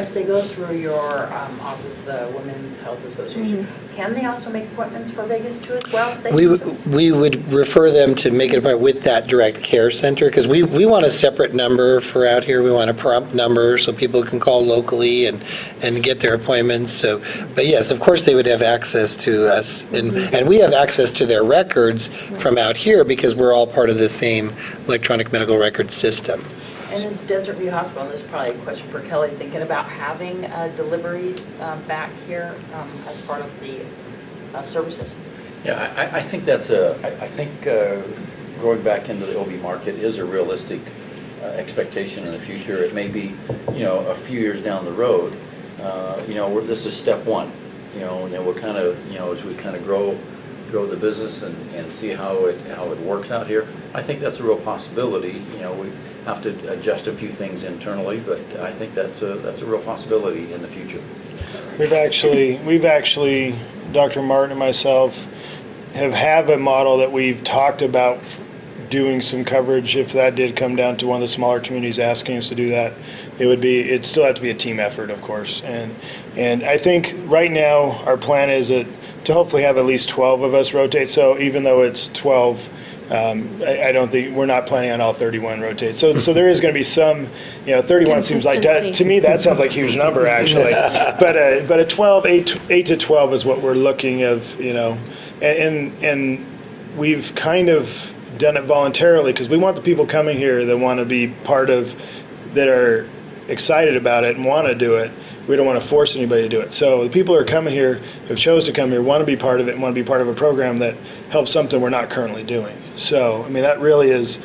If they go through your office, the Women's Health Association, can they also make appointments for Vegas too as well? We would refer them to make an appointment with that direct care center, because we want a separate number for out here. We want a prompt number so people can call locally and get their appointments. So, but yes, of course, they would have access to us, and we have access to their records from out here because we're all part of the same electronic medical record system. And is Desert View Hospital, and this is probably a question for Kelly, thinking about having deliveries back here as part of the services? Yeah, I think I think going back into the OB market is a realistic expectation in the future. It may be, a few years down the road. This is step one. And then we'll kind of, as we kind of grow the business and see how it works out here. I think that's a real possibility. We have to adjust a few things internally, but I think that's a real possibility in the future. We've actually, Dr. Martin and myself have a model that we've talked about doing some coverage. If that did come down to one of the smaller communities asking us to do that, it'd still have to be a team effort, of course. And I think right now our plan is to hopefully have at least 12 of us rotate. So even though it's 12, I don't think, we're not planning on all 31 rotate. So there is going to be some, 31 seems like, to me, that sounds like a huge number, actually. But a 12, 8 to 12 is what we're looking of, and we've kind of done it voluntarily because we want the people coming here that want to be part of, that are excited about it and want to do it. We don't want to force anybody to do it. So the people who are coming here, who chose to come here, want to be part of it and want to be part of a program that helps something we're not currently doing. So, that really is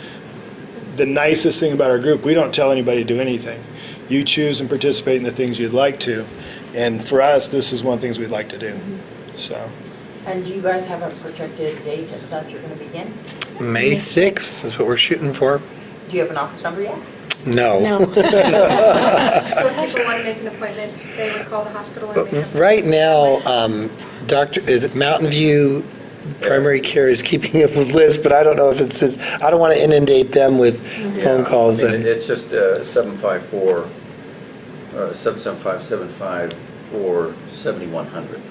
the nicest thing about our group. We don't tell anybody to do anything. You choose and participate in the things you'd like to. And for us, this is one of the things we'd like to do. So. And do you guys have a projected date that you're going to begin? May 6th is what we're shooting for. Do you have an office number yet? No. So if people want to make an appointment, they would call the hospital and make an Right now, Mountain View Primary Care is keeping up with lists, but I don't know if it's just, I don't want to inundate them with phone calls. It's just 754, 77575 or 7100.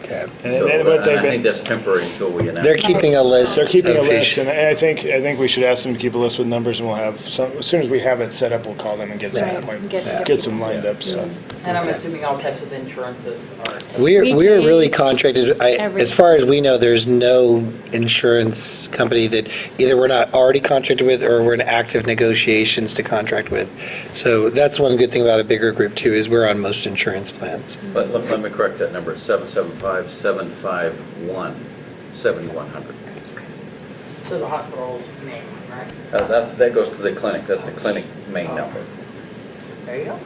Okay. I think that's temporary until we announce. They're keeping a list. They're keeping a of list, patients. and I think we should ask them to keep a list with numbers, and we'll have some, as soon as we have it set up, we'll call them and get some Right. appointments, Get- get some lined up, so. And I'm assuming all types of insurances are. We are Retain really contracted. As everything. far as we know, there's no insurance company that either we're not already contracted with or we're in active negotiations to contract with. So that's one good thing about a bigger group too, is we're on most insurance plans. But let me correct that number, 775-751, 7100. So the hospital's main one, right? That goes to the clinic, that's the clinic main number. There you go.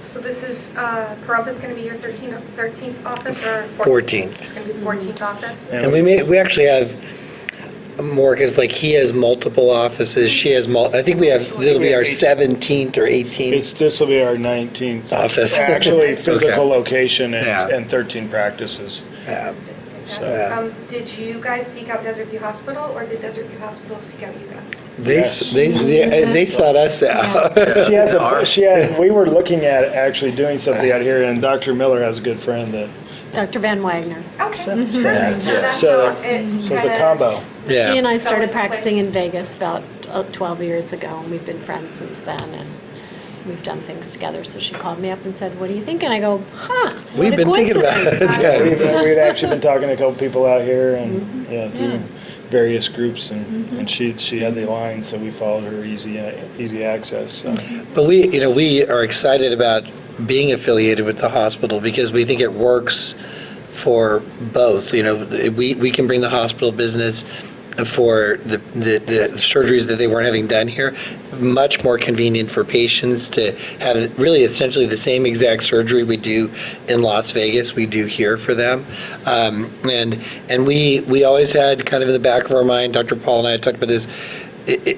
So this is, Pahrump is going to be your 13th office or? 14th. It's going to be 14th office? And we actually have more, because like he has multiple offices, she has I think we have, this will be our 17th or 18th. This will be our 19th. Office. Actually, physical Okay. location Yeah. and 13 practices. Yeah. Yes. Did you guys seek out Desert View Hospital, or did Desert View Hospital seek out you guys? They sought us out. We were looking at actually doing something out here, and Dr. Miller has a good friend that, Dr. Van Wagner. Okay, So- perfect. So that's so how it it's a kinda- combo. Yeah. She and I Fell started into practicing place. in Vegas about 12 years ago, and we've been friends since then, and we've done things together. So she called me up and said, "What do you think?" And I go, what We've a been thinking about coincidence." it. Yeah. We'd actually been talking to a couple people out here and, through Yeah. various groups, and she had the line, so we followed her easy access, so. But we are excited about being affiliated with the hospital because we think it works for both. We can bring the hospital business for the surgeries that they weren't having done here, much more convenient for patients to have really essentially the same exact surgery we do in Las Vegas, we do here for them. And we always had kind of in the back of our mind, Dr. Paul and I talked about this,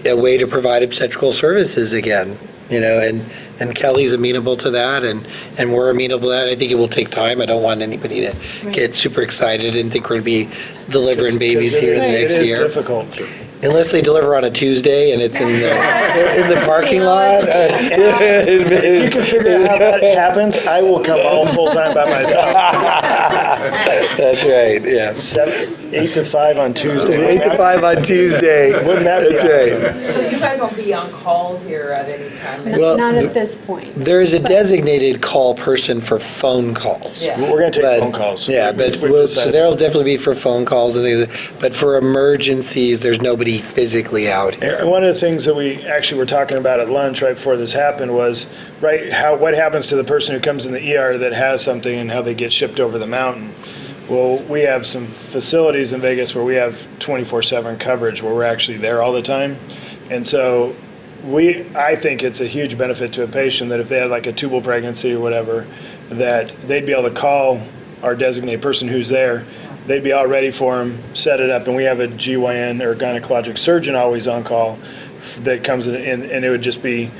a way to provide obstetrical services again. And Kelly's amenable to that, and we're amenable to that. I think it will take time. I don't want anybody to get super excited and think we're going to be delivering babies here in the next year. It is difficult. Unless they deliver on a Tuesday and it's in the parking lot. If you can figure out how that happens, I will come home full-time by myself. That's right, yeah. 8 to 5 on Tuesday. 8 to 5 on Tuesday. Wouldn't that be That's awesome? right. So you guys won't be on call here at any time? Well, Not at this point. There is a designated call person for phone calls. Yeah. We're going to take But- phone calls. Yeah, We- but we've so decided. there'll definitely be for phone calls and things, but for emergencies, there's nobody physically out here. And one of the things that we actually were talking about at lunch right before this happened was, right, what happens to the person who comes in the ER that has something and how they get shipped over the mountain. Well, we have some facilities in Vegas where we have 24/7 coverage where we're actually there all the time. And so I think it's a huge benefit to a patient that if they had like a tubal pregnancy or whatever, that they'd be able to call our designated person who's there. They'd be all ready for them, set it up, and we have a GYN or gynecologic surgeon always on call that comes in, and it would just be,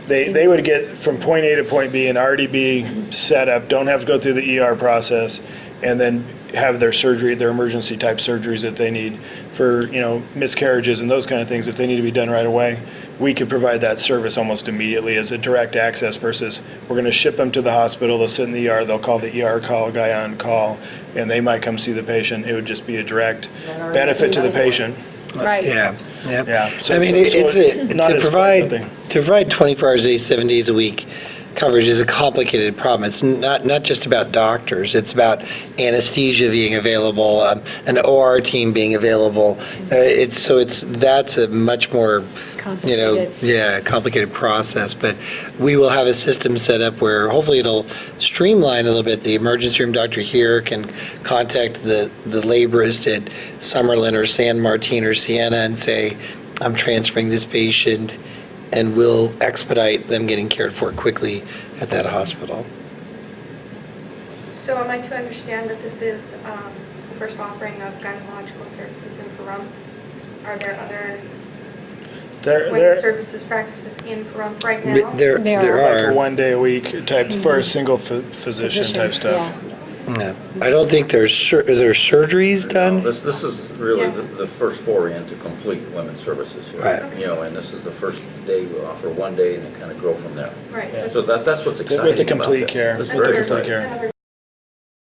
they would get from point A to point B and already be set up, don't have to go through the ER process, and then have their surgery, their emergency type surgeries that they need for, miscarriages and those kind of things, if they need to be done right away. We could provide that service almost immediately as a direct access versus we're going to ship them to the hospital, they'll sit in the ER, they'll call the ER call guy on call, and they might come see the patient. It would just be a direct benefit to the patient. Right. Yeah, yeah. Yeah. I mean, it's not to as provide something. 24 hours a day, 7 days a week coverage is a complicated problem. It's not just about doctors. It's about anesthesia being available, an OR team being available. That's a much more, Complicated. complicated process. But we will have a system set up where hopefully it'll streamline a little bit. The emergency room doctor here can contact the laborist at Summerlin or San Martin or Siena and say, I'm transferring this patient, and we'll expedite them getting cared for quickly at that hospital. So am I to understand that this is the first offering of gynecological services in Pahrump? Are there other women's They're services practices in Pahrump right now? There There like a are. 1 day a week type, for a single physician type stuff. Yeah. Yeah. I don't think is there surgeries done? This is really Yeah. the first foray into complete women's services here. Right. And this is the first day, we offer 1 day and then kind of grow from there. Right, So that's what's exciting about complete this. care. It's With the very complete exciting. care. Another